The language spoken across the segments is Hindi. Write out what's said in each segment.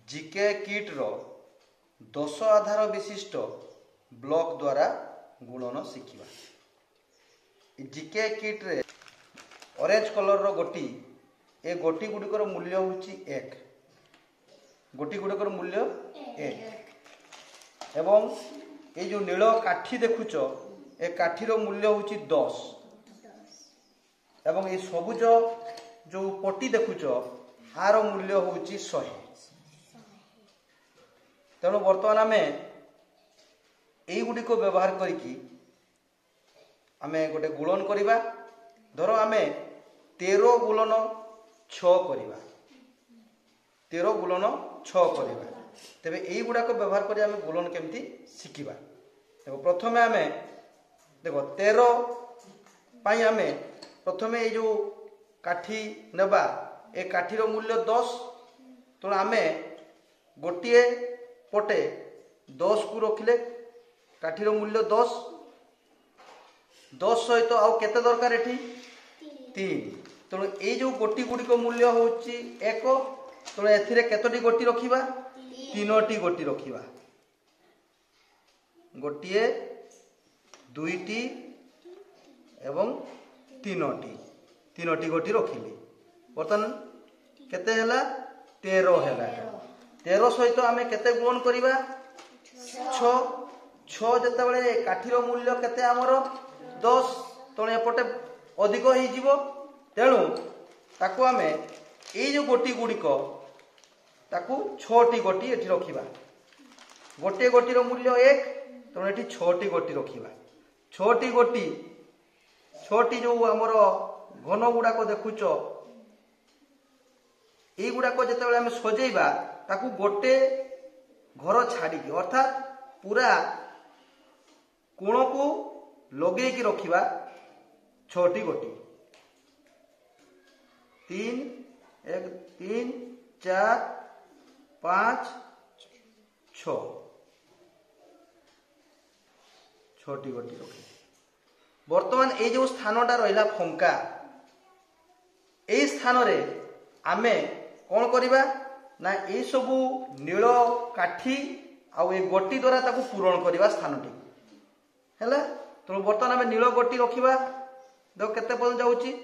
जीके किट रो 10 आधार विशिष्ट ब्लॉक द्वारा गुणन शिखा। जीके किट रे ऑरेंज कलर रो गोटी ए गोटी गुड़िकर मूल्य होची 1 गोटी गुड़िकर मूल्य 1 एवं ये जो नील काठी देखुच ए काठीर मूल्य होची 10 एवं ये सबुज जो पट्टी देखुच आर मूल्य होची 100। तेणु बर्तमान आम युड़ी को व्यवहार करिकी आमे गोटे गुणन करिबा। धर आमे 13 गुणन 6 करिबा 13 गुणन 6 करिबा। तेबे एई गुडा को व्यवहार करी आमे गुणन केमती शिखिबा। देखो प्रथमे आमे देखो 13 पाई आमे प्रथमे ए जो काठी नेबा ए काठीर मूल्य 10। तो आमे गोटिए पटे 10 को रखिले काठीर मूल्य 10 सहित आउ केते दरकार एठी 3। तेणु ये जो गोटी गुड़िक मूल्य होची 1। तेणु एथिरे केतोटी गोटी रखिबा 3टी गोटी रखिबा। गोटिए 2टी एवं 3टी गोटी रखिली। बर्तमान केते हैला 13 हैला। 13 सहित आमे केते गुणन करिबा 6 जते बेले काठीर मूल्य केते हमर 10। तेणु एपटे अधिक हो जीवो। तेणु ताकू आमे ए जो गोटी गुड़िक ताकू 6टी गोटी एठी रखिबा। गोटे गोटीर मूल्य 1। तेणु एठी 6टी गोटी रखिबा। 6टी जो हमर घन गुड़ाक देखुच ये गुड़ाक जिते आम सजेबा ताकू गोटे घर छाड़ी अर्थात पूरा कोण को लगे कि रखिबा 6टी गोटी 3 1 3 4 5 6टी गोटी रखी। बर्तमान ये जो स्थानटा रहा फंका ए स्थान रे आमे कौन करिबा ना ये सबू नील काठी आउ ए गोटी द्वारा ताकू पूरण करवा स्थानटी है। तेणु बर्तमान आम नील गोटी रखिबा। देख केते पर्यंत जाउची है।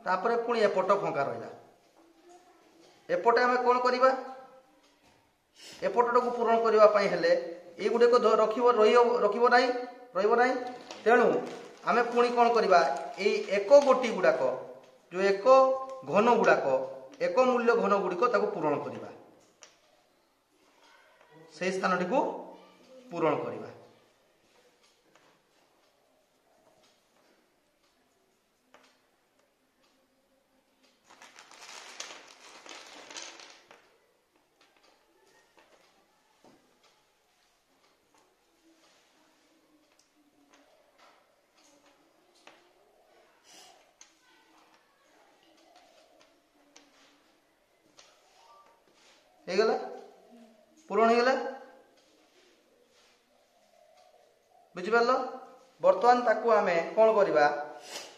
तापर पुणी एपट फंका रहा। एपटे आम कौन करवा एपट को पूरण करने हेले ये गुड़े को रखिब ना। तेणु आम पुणी कौन करवा एक गोटी गुड़ाक जो एक घन गुड़ाक एक मूल्य घन गुड़िक पूरण करवा से स्थान टी पूरण करवा। पूरण हो गला बुझिपार। बर्तमान ताकू आमे कौन करवा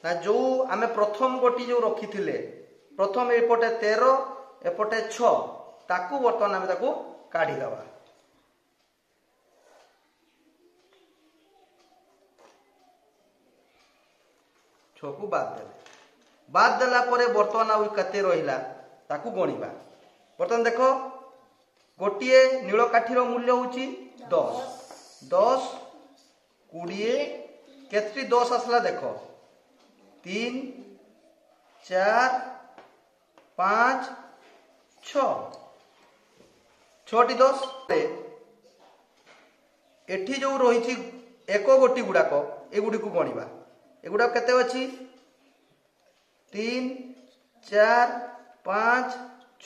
ना जो आमे प्रथम गोटी जो रखी थिले प्रथम एपटे 13 एपटे 6 ताकू बर्तमान आमे ताकू काढ़ी दवा। छकू बाद देला परे बर्तमान आउ केते रहिला ताकू गणिबा। बर्तमान देखो गोटिए नील काठीर मूल्य होची 10 20 केतटी 10 आसला देख 3 4 5 6टी 10 एठी जो रही एक गोटी गुड़ाक एगुड़ी को गणिबा। एगुड़ा केते अछि 3 4 5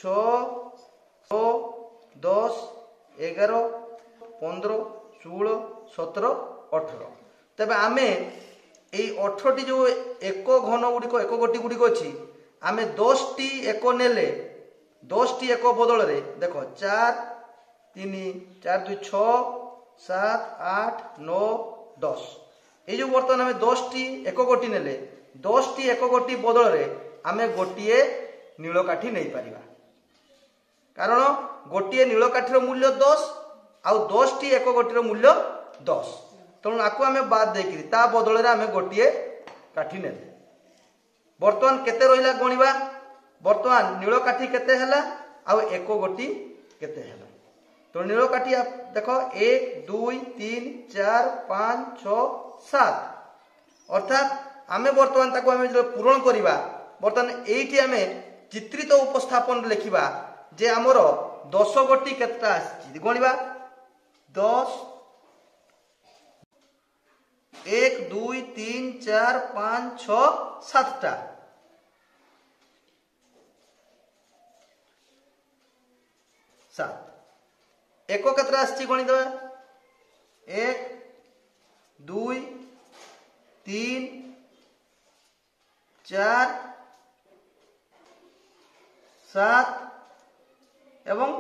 6 10 11 15 16 17 18 तेबे आमे এই 18টি जो एक घन गुड़िक एक गोटी गुड़िक अच्छी आम 10टी एक नेले 10टी एक बदल रे देख 4 3 4 2 6 7 8 9 10 ये जो बर्तमान आम 10टी एक गोटी नेले 10टी एक गोटी बदल रे आम गोटे नीलकाठी नहीं पारिबा कारण गोटे नीलकाठीर मूल्य 10 आउ 10टी एक गोटीर मूल्य 10 तेणु आपको आम बाद देकरी ता बदल आम गोटे काठी ने बर्तमान केते रहिला गणिबा बर्तमान नीलकाठी केते हैला आउ एक गोटी केते हैला तो नीलकाठी देख 1 2 3 4 5 6 7 अर्थात आम बर्तमान ताको आम जो पूरण करिबा बर्तमान एइठी आम चित्रित उपस्थापन लिखिबा जे हमर 10 गोटी केतेटा आछि गणिबा 10 1 2 3 4 5 6 7टा 7 एक केतरा आछि गणि दबा 1 2 3 4 7 एवं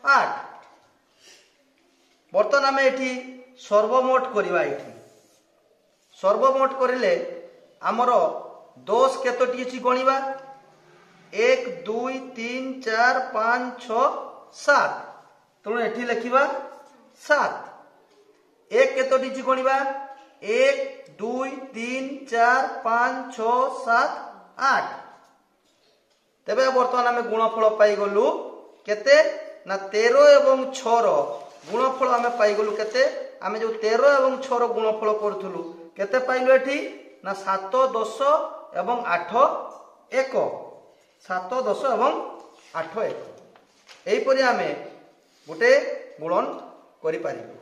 8 बर्तमान आम एठी सर्वमोट करिबा एठी सर्वमोट करिले आमर 10 केतोटी अछि गणिबा 1 2 3 4 5 6 7 तेणु एठी लिखिबा 7 एक केतोटी अछि गणिबा 1 2 3 4 5 6 7 8 तेबे वर्तमान आम गुणफल पाई गलु केते ना 13 एवं 6 रो गुणफल आम पाई गलु केते आम जो 13 एवं 6 रो गुणफल करथुलु केते पाइलु एठी ना 7 10 एवं 8 1 7 10 एवं 8 1 एही परि आमे गोटे गुणन करि पारिबु।